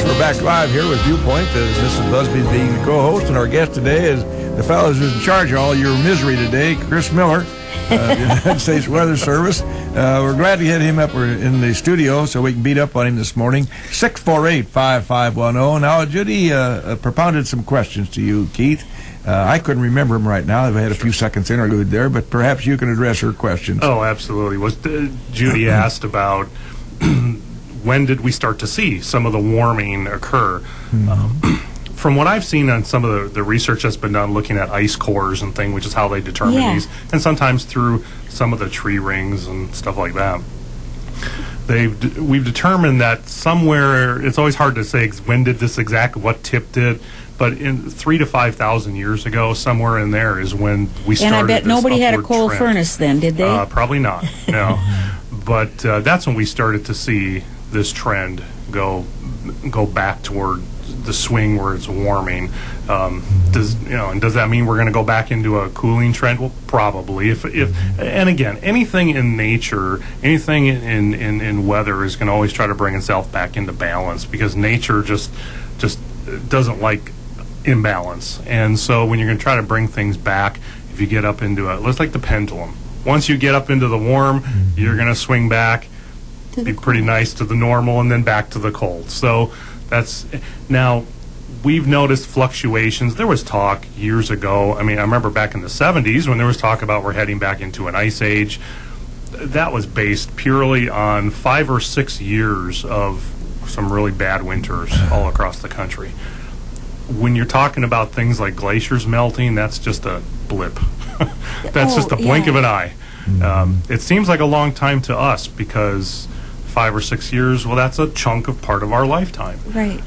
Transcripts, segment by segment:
Yes, we're back live here with Viewpoint. Mrs. Busby being the co-host, and our guest today is the fellow who's in charge of all your misery today, Chris Miller, the United States Weather Service. We're glad to get him up in the studio so we can beat up on him this morning. 648-5510. Now, Judy propounded some questions to you, Keith. I couldn't remember them right now. I've had a few seconds interlude there, but perhaps you can address her questions. Oh, absolutely. Judy asked about when did we start to see some of the warming occur? From what I've seen on some of the research that's been done looking at ice cores and things, which is how they determine these, and sometimes through some of the tree rings and stuff like that, we've determined that somewhere, it's always hard to say when did this what tipped it, but in 3,000 to 5,000 years ago, somewhere in there is when we started. And I bet nobody had a coal trend. Furnace then, did they? Probably not, no. But that's when we started to see this trend go back toward the swing where it's warming. Does that mean we're going to go back into a cooling trend? Well, probably. And again, anything in nature, anything in weather is going to always try to bring itself back into balance, because nature just doesn't like imbalance. And so when you're going to try to bring things back, if you get up into it's like the pendulum. Once you get up into the warm, you're going to swing back, be pretty nice to the normal, and then back to the cold. So now we've noticed fluctuations. There was talk years ago. I mean, I remember back in the 70s when there was talk about we're heading back into an ice age. That was based purely on 5 or 6 years of some really bad winters all across the country. When you're talking about things like glaciers melting, that's just a blip. That's just a blink of an eye. It seems like a long time to us because 5 or 6 years, well, that's a chunk of part of our lifetime. Right.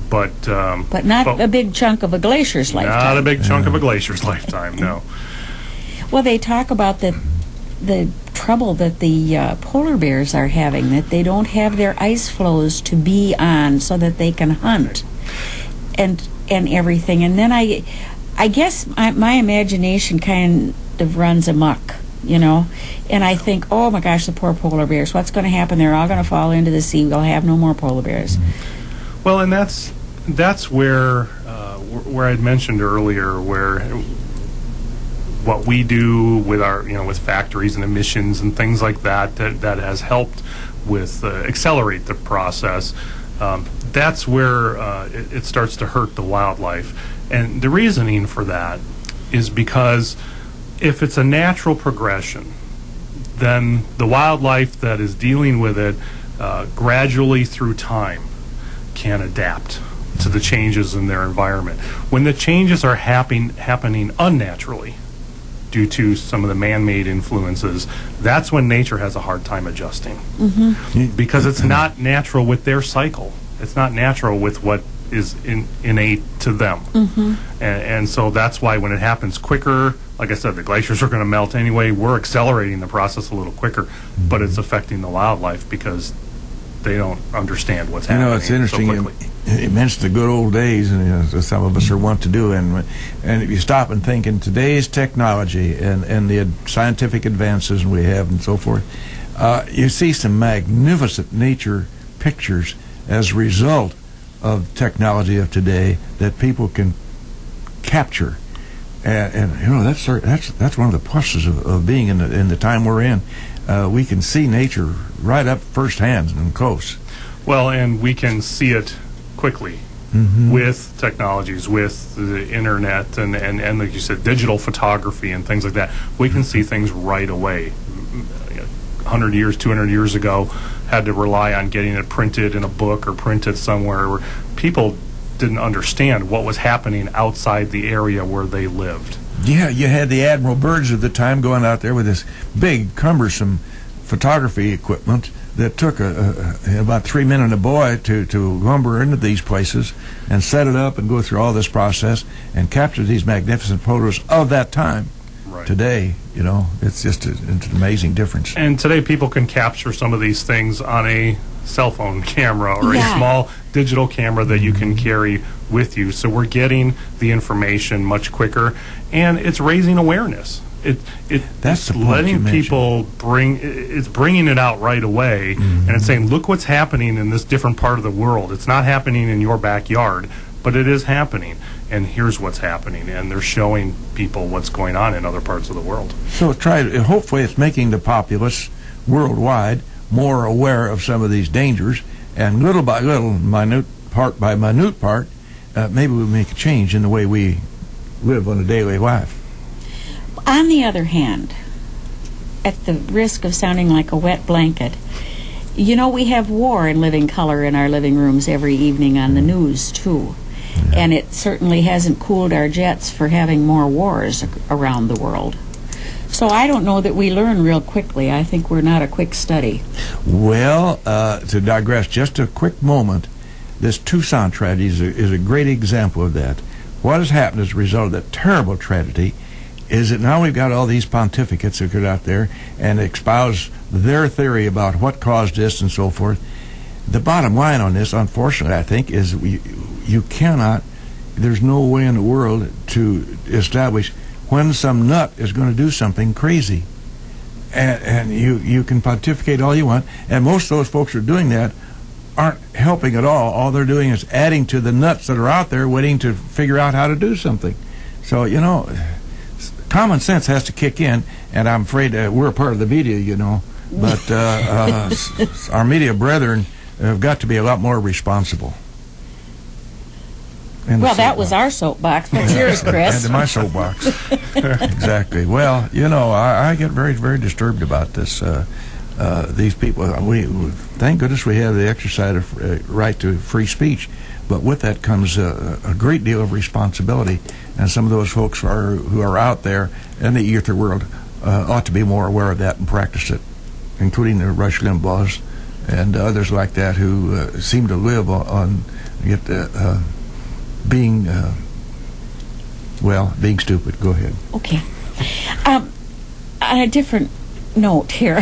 But not a big chunk of a glacier's lifetime. Not a big chunk of a glacier's lifetime, no. Well, they talk about the trouble that the polar bears are having, that they don't have their ice floes to be on so that they can hunt and everything. And then I guess my imagination kind of runs amok, and I think, oh my gosh, the poor polar bears, what's going to happen? They're all going to fall into the sea. We'll have no more polar bears. Well, and that's where I'd mentioned earlier, where what we do with our with factories and emissions and things like that has helped with accelerate the process. That's where it starts to hurt the wildlife, and the reasoning for that is because if it's a natural progression, then the wildlife that is dealing with it gradually through time can adapt to the changes in their environment. When the changes are happening unnaturally due to some of the man-made influences, that's when nature has a hard time adjusting. Because it's not natural with their cycle. It's not natural with what is innate to them. And so that's why when it happens quicker, like I said, the glaciers are going to melt anyway. We're accelerating the process a little quicker, but it's affecting the wildlife because they don't understand what's happening. It's interesting. So quickly. You mentioned the good old days, and some of us are wont to do. And if you stop and think in today's technology and the scientific advances we have and so forth, you see some magnificent nature pictures as a result of technology of today that people can capture. And that's one of the pluses of being in the time we're in. We can see nature right up firsthand and close. Well, and we can see it quickly with technologies, with the internet, and like you said, digital photography and things like that. We can see things right away. 100 years, 200 years ago, had to rely on getting it printed in a book or printed somewhere where people didn't understand what was happening outside the area where they lived. Yeah, you had the Admiral Byrds of the time going out there with this big, cumbersome photography equipment that took about 3 men and a boy to lumber into these places and set it up and go through all this process and capture these magnificent photos of that time. Right. Today, it's just it's an amazing difference. And today people can capture some of these things on a cell phone camera or a small digital camera that you can carry with you. So we're getting the information much quicker, and it's raising awareness. That's the point letting you mentioned. people it's bringing it out right away, and it's saying, look what's happening in this different part of the world. It's not happening in your backyard, but it is happening, and here's what's happening, and they're showing people what's going on in other parts of the world. So hopefully it's making the populace worldwide more aware of some of these dangers, and little by little, minute part by minute part, maybe we make a change in the way we live on a daily life. On the other hand, at the risk of sounding like a wet blanket, you know, we have war in living color in our living rooms every evening on the news, too. Yeah. And it certainly hasn't cooled our jets for having more wars around the world. So I don't know that we learn real quickly. I think we're not a quick study. Well, to digress just a quick moment, this Tucson tragedy is a great example of that. What has happened as a result of that terrible tragedy is that now we've got all these pontificates that get out there and espouse their theory about what caused this and so forth. The bottom line on this, unfortunately, I think, is you cannot, there's no way in the world to establish when some nut is going to do something crazy. And you can pontificate all you want, and most of those folks who are doing that aren't helping at all. All they're doing is adding to the nuts that are out there waiting to figure out how to do something. So, you know, common sense has to kick in, and I'm afraid we're a part of the media, you know, but our media brethren have got to be a lot more responsible. Well, that was our soapbox. What's yours, Chris? And my soapbox. Exactly. Well, you know, I get very, very disturbed about this. These people, thank goodness we have the exercise of right to free speech, but with that comes a great deal of responsibility, and some of those folks who are out there in the ether world ought to be more aware of that and practice it, including the Rush Limbaughs and others like that who seem to live on being stupid. Go ahead. Okay. On a different note here.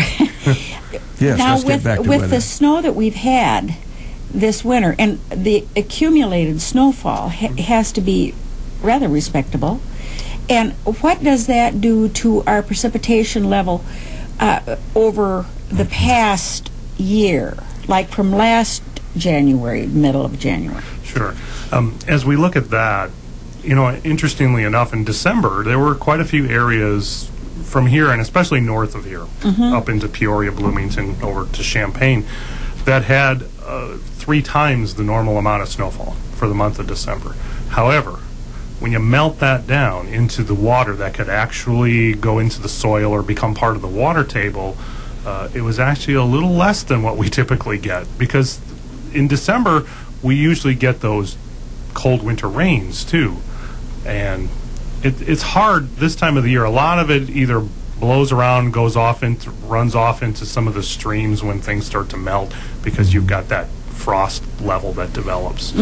Yes, now, let's get back to with weather. the snow that we've had this winter, and the accumulated snowfall has to be rather respectable. And what does that do to our precipitation level over the past year, like from last January, middle of January? Sure. As we look at that, you know, interestingly enough, in December, there were quite a few areas from here, and especially north of here, up into Peoria, Bloomington, over to Champaign, that had 3 times the normal amount of snowfall for the month of December. However, when you melt that down into the water that could actually go into the soil or become part of the water table, it was actually a little less than what we typically get, because in December we usually get those cold winter rains too, and it's hard this time of the year. A lot of it either blows around, runs off into some of the streams when things start to melt, because you've got that frost level that develops.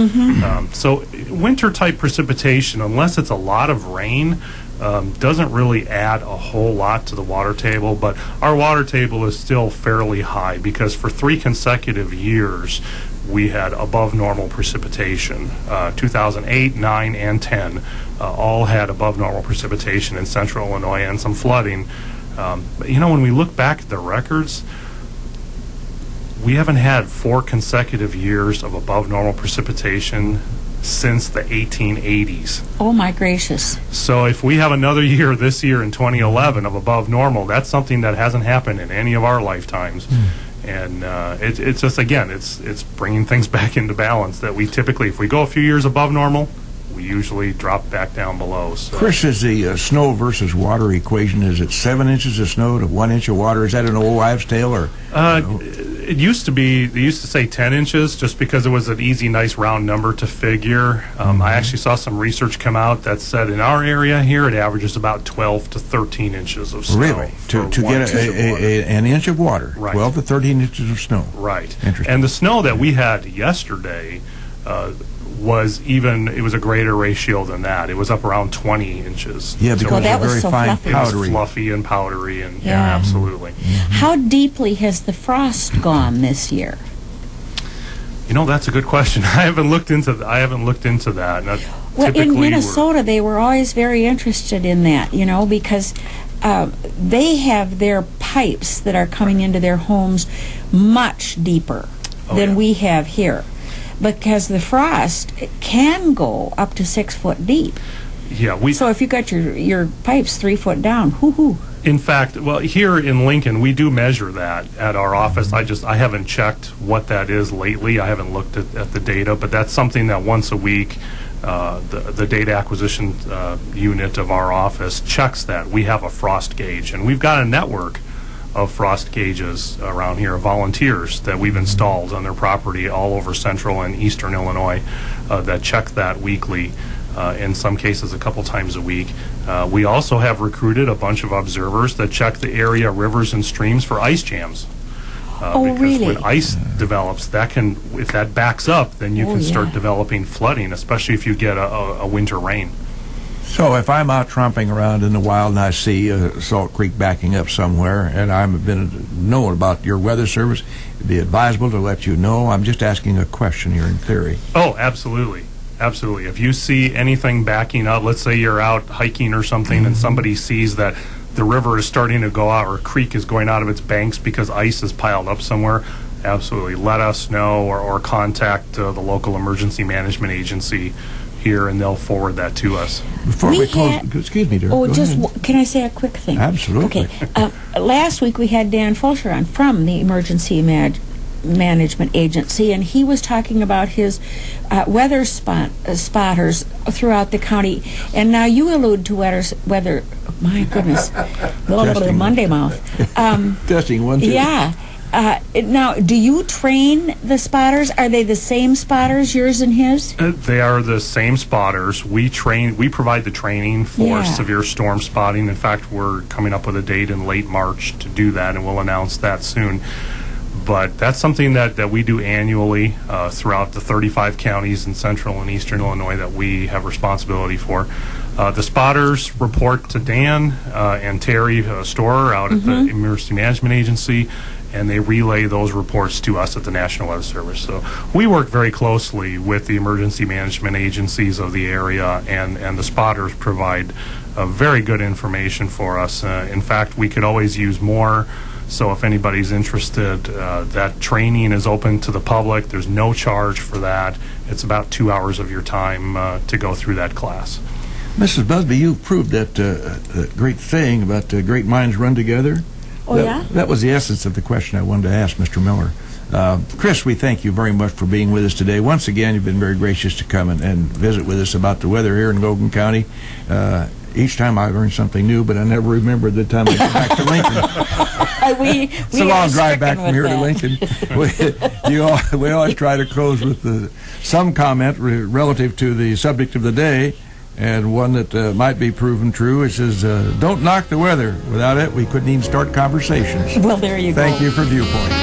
So winter type precipitation, unless it's a lot of rain, doesn't really add a whole lot to the water table, but our water table is still fairly high, because for 3 consecutive years we had above normal precipitation. 2008, 9, and 10 all had above normal precipitation in central Illinois and some flooding. But, you know, when we look back at the records, we haven't had 4 consecutive years of above normal precipitation since the 1880s. Oh, my gracious. So if we have another year this year in 2011 of above normal, that's something that hasn't happened in any of our lifetimes. And it's just, again, it's bringing things back into balance, that we typically, if we go a few years above normal, we usually drop back down below. So. Chris, is the snow versus water equation, is it 7 inches of snow to 1 inch of water? Is that an old wives' tale? Or it used to be, they used to say 10 inches just because it was an easy, nice round number to figure. I actually saw some research come out that said in our area here it averages about 12 to 13 inches of snow. Really? To get an inch of water, right. 12 to 13 inches of snow. Right. Interesting. And the snow that we had yesterday was it was a greater ratio than that. It was up around 20 inches. Yeah, because that it's was very so fine, fluffy. powdery. It was fluffy and powdery, and Yeah. absolutely. How deeply has the frost gone this year? You know, that's a good question. I haven't looked into that. Now, Well, in typically Minnesota, they were always very interested in that, you know, because they have their pipes that are coming into their homes much deeper than we have here, because the frost can go up to 6 foot deep. Yeah, so if you got your pipes 3 foot down, hoo-hoo. In fact, well, here in Lincoln, we do measure that at our office. I haven't checked what that is lately. I haven't looked at the data, but that's something that once a week, the data acquisition unit of our office checks that. We have a frost gauge, and we've got a network of frost gauges around here, volunteers that we've installed on their property all over central and eastern Illinois that check that weekly. In some cases a couple times a week. We also have recruited a bunch of observers that check the area rivers and streams for ice jams. Because really? when ice develops, if that backs up, then you can start developing flooding, especially if you get a winter rain. So if I'm out tromping around in the wild and I see Salt Creek backing up somewhere, and I've been knowing about your weather service, it'd be advisable to let you know. I'm just asking a question here in theory. Oh, absolutely. Absolutely. If you see anything backing up, let's say you're out hiking or something and somebody sees that the river is starting to go out or a creek is going out of its banks because ice is piled up somewhere, absolutely let us know or contact the local emergency management agency here, and they'll forward that to us. Before we close, excuse me, dear. Oh, can I say a quick thing? Absolutely. Okay. Last week we had Dan Fulcher on from the Emergency Management Agency, and he was talking about his weather spotters throughout the county. And now you allude to weather. My goodness, little Monday mouth. Testing 1 2. Yeah. Now, do you train the spotters? Are they the same spotters, yours and his? They are the same spotters. We provide the training for severe storm spotting. In fact, we're coming up with a date in late March to do that, and we'll announce that soon. But that's something that we do annually throughout the 35 counties in central and eastern Illinois that we have responsibility for. The spotters report to Dan and Terry Storer out at the Emergency Management Agency, and they relay those reports to us at the National Weather Service. So we work very closely with the emergency management agencies of the area, and the spotters provide very good information for us. In fact, we could always use more. So if anybody's interested, that training is open to the public. There's no charge for that. It's about 2 hours of your time to go through that class. Mrs. Busby, you proved that great saying about great minds run together. Oh, yeah? That was the essence of the question I wanted to ask Mr. Miller. Chris, we thank you very much for being with us today. Once again, you've been very gracious to come and visit with us about the weather here in Logan County. Each time I learned something new, but I never remembered the time I got back to Lincoln. It's a long drive back from here to Lincoln. We always try to close with some comment relative to the subject of the day, and one that might be proven true. It says, don't knock the weather. Without it, we couldn't even start conversations. Well, there you go. Thank you for Viewpoint.